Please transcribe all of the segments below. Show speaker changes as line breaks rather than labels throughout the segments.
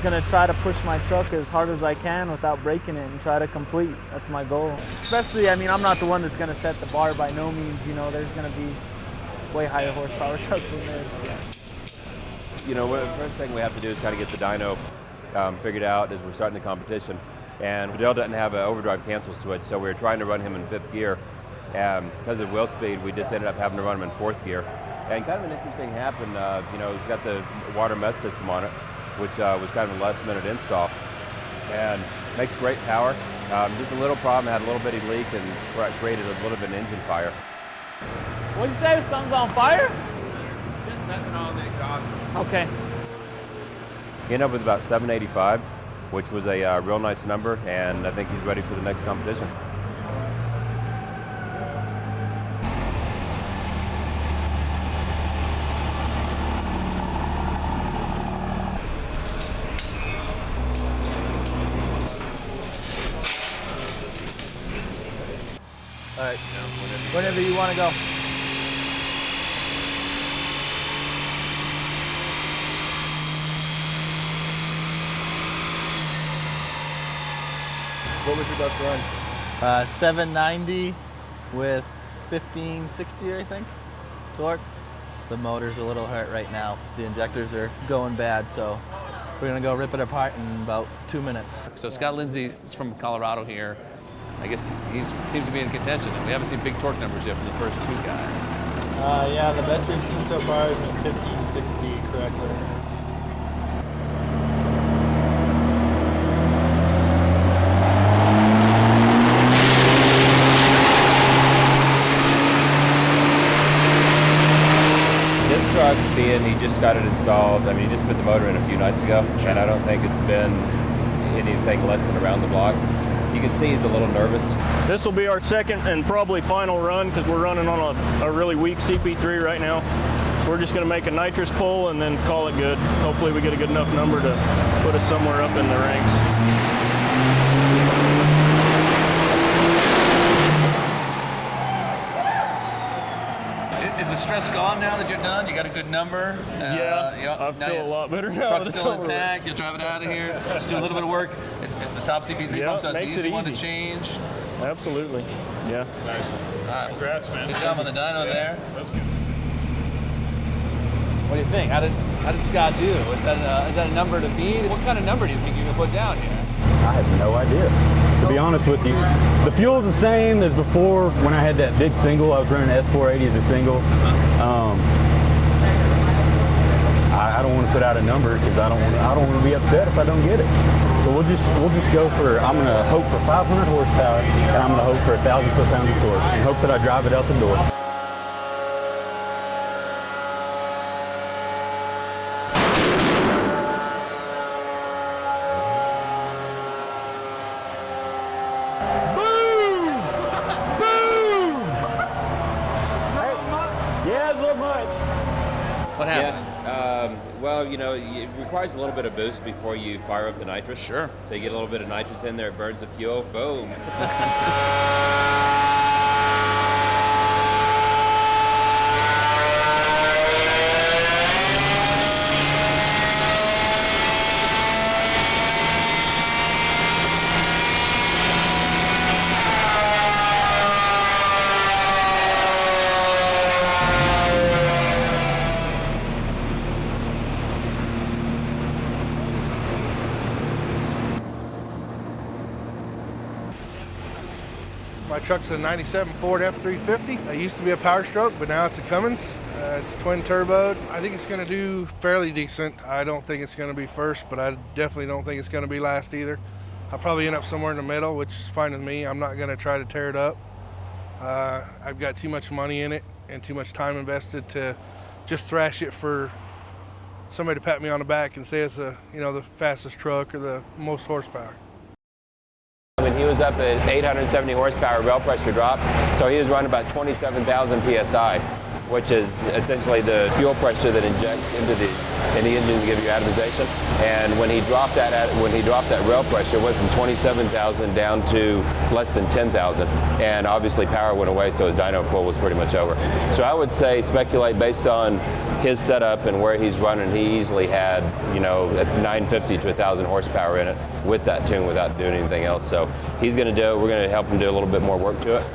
gonna try to push my truck as hard as I can without breaking it and try to complete. That's my goal. Especially, I mean, I'm not the one that's gonna set the bar by no means. You know, there's gonna be way higher horsepower trucks than this. Yeah.
You know, the first thing we have to do is kind of get the dyno figured out as we're starting the competition. And Fidel doesn't have an overdrive cancel switch, so we were trying to run him in 5th gear. And because of wheel speed, we just ended up having to run him in 4th gear. And kind of an interesting happened, you know, it's got the water mesh system on it, which was kind of a last minute install. And makes great power. Just a little problem, had a little bitty leak and created a little bit of an engine fire.
What'd you say? Something's on fire?
Just methanol in the exhaust.
Okay.
He ended up with about 785, which was a real nice number, and I think he's ready for the next competition.
All right. Whenever you want to go.
What was your best run?
790 with 1560, I think, torque. The motor's a little hurt right now. The injectors are going bad, so we're gonna go rip it apart in about 2 minutes.
So Scott Lindsay is from Colorado here. I guess he seems to be in contention, and we haven't seen big torque numbers yet from the first 2 guys.
Yeah, the best we've seen so far has been 1560 correctly.
This truck being, he just got it installed, I mean, he just put the motor in a few nights ago, and I don't think it's been anything less than around the block. You can see he's a little nervous.
This will be our second and probably final run because we're running on a really weak CP3 right now. So we're just going to make a nitrous pull and then call it good. Hopefully we get a good enough number to put us somewhere up in the ranks.
Is the stress gone now that you're done? You got a good number?
I feel a lot better now.
Truck's still intact. You'll drive it out of here. Just do a little bit of work. It's the top CP3 pump, so it's the easy one to change.
Absolutely. Yeah.
Nice.
All right.
Congrats, man.
Good job on the dyno there.
That's good.
What do you think? How did Scott do? Is that a number to beat? What kind of number do you think you're gonna put down here?
I have no idea, to be honest with you. The fuel's the same as before when I had that big single. I was running S480 as a single. I don't want to put out a number because I don't want to be upset if I don't get it. So we'll just go for, I'm going to hope for 500 horsepower and I'm going to hope for 1,000 foot-pounds of torque and hope that I drive it out the door.
What happened?
Yeah, well, you know, it requires a little bit of boost before you fire up the nitrous.
Sure.
So you get a little bit of nitrous in there, it burns the fuel, boom.
My truck's a 97 Ford F350. It used to be a Power Stroke, but now it's a Cummins. It's twin turboed. I think it's gonna do fairly decent. I don't think it's gonna be first, but I definitely don't think it's gonna be last either. I'll probably end up somewhere in the middle, which is fine with me. I'm not gonna try to tear it up. I've got too much money in it and too much time invested to just thrash it for somebody to pat me on the back and say it's the fastest truck or the most horsepower.
When he was up at 870 horsepower rail pressure drop, so he was running about 27,000 PSI, which is essentially the fuel pressure that injects into the in the engine to give you atomization. And when he dropped that rail pressure, it went from 27,000 down to less than 10,000. And obviously power went away, so his dyno pull was pretty much over. So I would say speculate based on his setup and where he's running. He easily had, you know, 950 to 1,000 horsepower in it with that tune without doing anything else. So he's going to do it. We're going to help him do a little bit more work to it.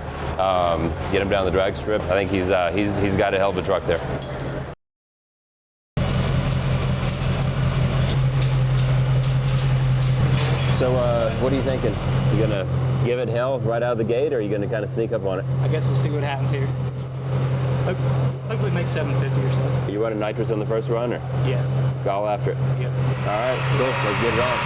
Get him down the drag strip. I think he's got a hell of a truck there. So what are you thinking? You gonna give it hell right out of the gate, or are you gonna kind of sneak up on it?
I guess we'll see what happens here. Hopefully make 750 or so.
Are you running nitrous on the first run, or?
Yes.
Go all after it?
Yep.
All right, cool. Let's get it on.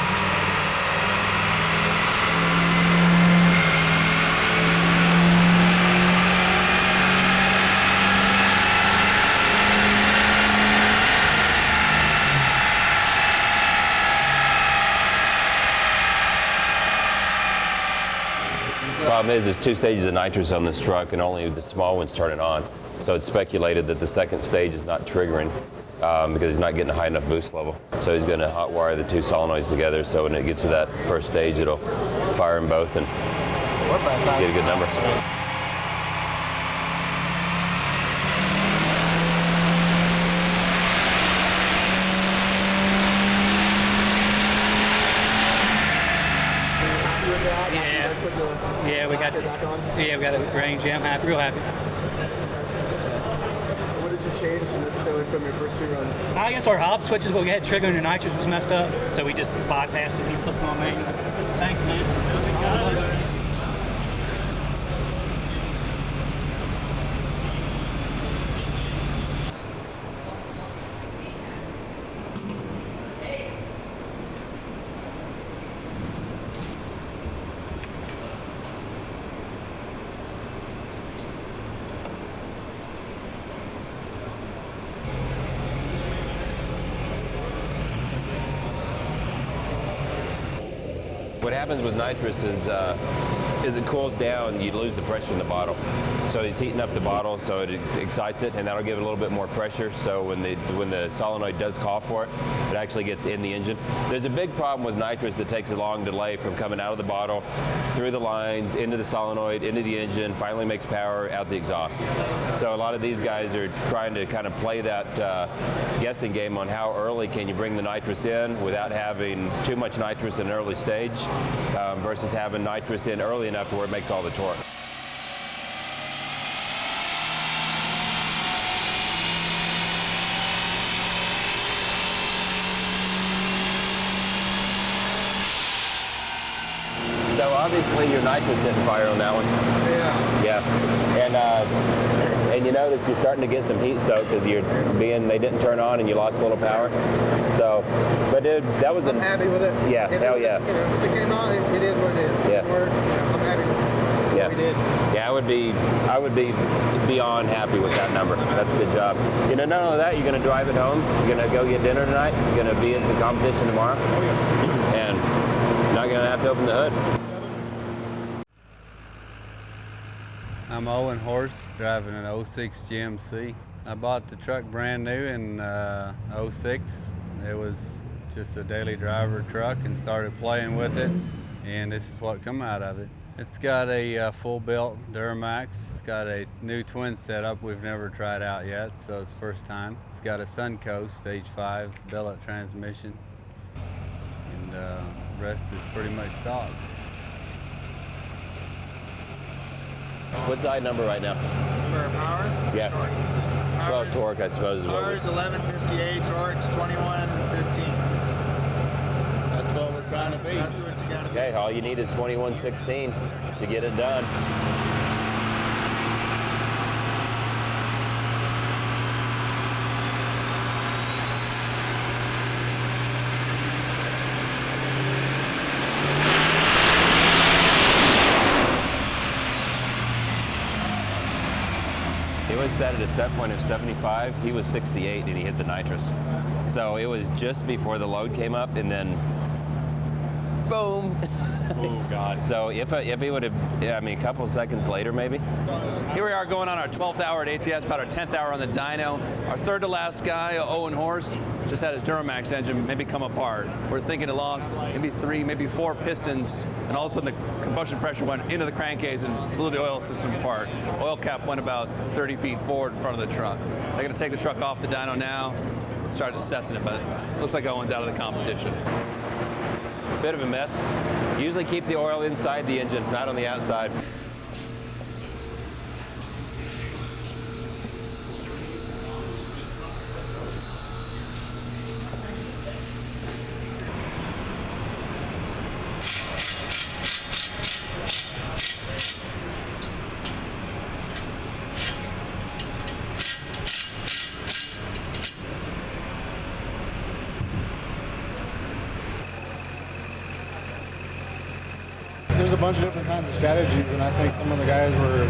The problem is there's 2 stages of nitrous on this truck and only the small one's turning on. So it's speculated that the second stage is not triggering because he's not getting a high enough boost level. So he's going to hot wire the 2 solenoids together, so when it gets to that first stage it'll fire them both and get a good number.
Yeah, we got it range. Yeah, I'm happy, real happy.
So what did you change necessarily from your first 2 runs?
I guess our hob switches, what we had triggering the nitrous was messed up, so we just bypassed it. We put them on manual. Thanks, man.
What happens with nitrous is as it cools down, you lose the pressure in the bottle. So he's heating up the bottle, so it excites it, and that'll give it a little bit more pressure. So when the solenoid does call for it, it actually gets in the engine. There's a big problem with nitrous that takes a long delay from coming out of the bottle, through the lines, into the solenoid, into the engine, finally makes power out the exhaust. So a lot of these guys are trying to kind of play that guessing game on how early can you bring the nitrous in without having too much nitrous in an early stage versus having nitrous in early enough to where it makes all the torque. So obviously your nitrous didn't fire on that one. Yeah. And you notice you're starting to get some heat soak because they didn't turn on and you lost a little power. So, but dude, that was
I'm happy with it.
Yeah, hell yeah.
If it came on, it is what it is.
Yeah.
I'm happy with it.
Yeah.
We did.
Yeah, I would be beyond happy with that number. That's a good job. You know, not only that, you're going to drive it home. You're going to go get dinner tonight. You're going to be at the competition tomorrow.
Oh yeah.
And not going to have to open the hood.
I'm Owen Horst, driving an 06 GMC. I bought the truck brand new in 06. It was just a daily driver truck and started playing with it, and this is what come out of it. It's got a full built Duramax. It's got a new twin setup we've never tried out yet, so it's first time. It's got a Suncoast Stage 5 billet transmission, and rest is pretty much stock.
What's the number right now?
For power?
Yeah. Well, torque, I suppose. Is
Power is 1158, torque's 2115.
That's what we're trying to be.
That's what you got to
Okay, all you need is 2116 to get it done. He was set at a set point of 75. He was 68 and he hit the nitrous. So it was just before the load came up and then boom.
Oh God.
So if he would have, I mean, a couple seconds later maybe.
Here we are going on our 12th hour at ATS, about our 10th hour on the dyno. Our third to last guy, Owen Horst. just had his Duramax engine maybe come apart. We're thinking it lost maybe 3, maybe 4 pistons, and all of a sudden the combustion pressure went into the crankcase and blew the oil system apart. Oil cap went about 30 feet forward in front of the truck. They're going to take the truck off the dyno now, start assessing it, but it looks like Owen's out of the competition.
Bit of a mess. Usually keep the oil inside the engine, not on the outside.
There's a bunch of different kinds of strategies, and I think some of the guys were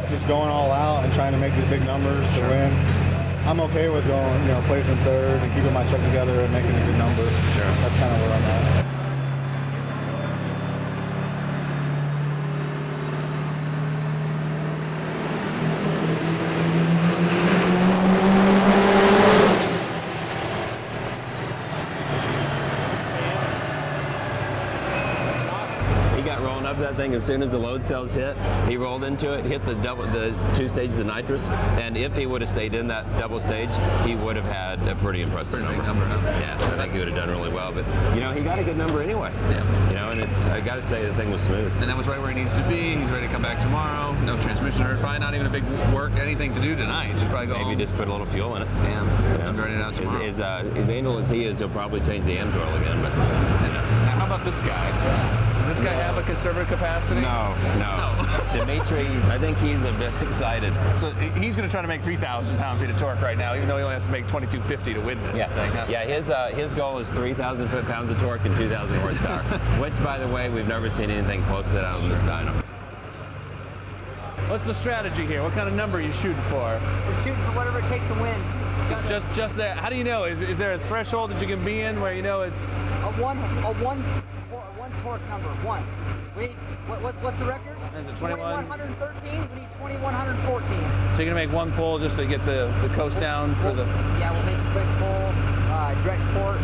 just going all out and trying to make these big numbers to win. I'm okay with going, placing third and keeping my truck together and making a good number.
Sure.
That's kind of where I'm at.
Up that thing as soon as the load cells hit. He rolled into it, hit the 2 stages of nitrous, and if he would have stayed in that double stage, he would have had a pretty impressive number. Yeah, I think he would have done really well. But he got a good number anyway. Yeah. And I got to say the thing was smooth.
And that was right where he needs to be. He's ready to come back tomorrow. No transmission hurt. Probably not even a big work, anything to do tonight. Just probably go
Maybe
home.
just put a little fuel in it.
Yeah. I'm ready now tomorrow.
As anal as he is, he'll probably change the AMS oil again. But
now, how about this guy? Does this guy have a conservative capacity?
No. Dimitri, I think he's a bit excited.
So he's going to try to make 3,000 pound-feet of torque right now, even though he only has to make 2250 to win this thing. Huh?
Yeah, his goal is 3,000 foot-pounds of torque and 2,000 horsepower, which, by the way, we've never seen anything close to that out on this dyno.
What's the strategy here? What kind of number are you shooting for?
We're shooting for whatever it takes to win.
Just there. How do you know? Is there a threshold that you can be in where you know it's
a one torque number? One. We need, what's the record?
Is it 21?
2113. We need 2114.
So you're gonna make one pull just to get the coast down for the.
Yeah, we'll make a quick pull, direct port,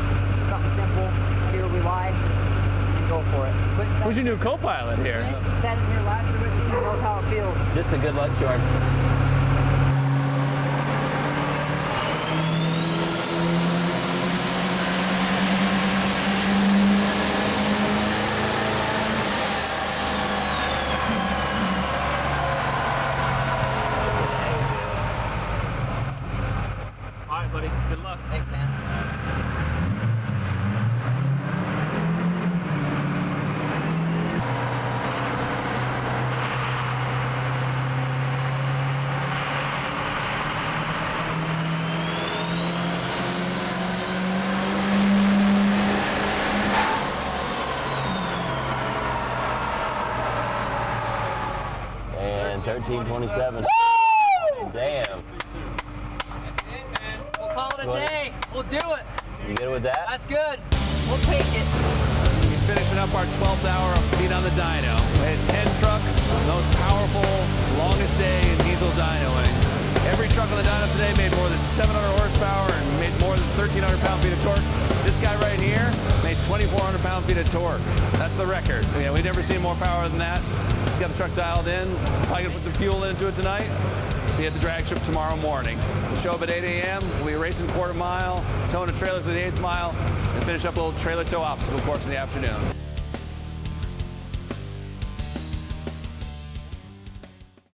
something simple. See where we lie, and go for it.
Who's your new co-pilot here?
He sat in here last year with me. He knows how it feels.
Just a good luck charm.
All right, buddy. Good luck.
Thanks, man.
And 1327. Damn.
Call it a day. We'll do it.
You good with that?
That's good. We'll take it.
He's finishing up our 12th hour of beat on the dyno. We had 10 trucks, the most powerful, longest day in diesel dynoing. Every truck on the dyno today made more than 700 horsepower and made more than 1,300 pound-feet of torque. This guy right here made 2,400 pound-feet of torque. That's the record. Yeah, we've never seen more power than that. He's got the truck dialed in. Probably gonna put some fuel into it tonight. Be at the drag strip tomorrow morning. We'll show up at 8 a.m. We'll be racing quarter mile, towing a trailer to the 8th mile, and finish up a little trailer tow obstacle course in the afternoon.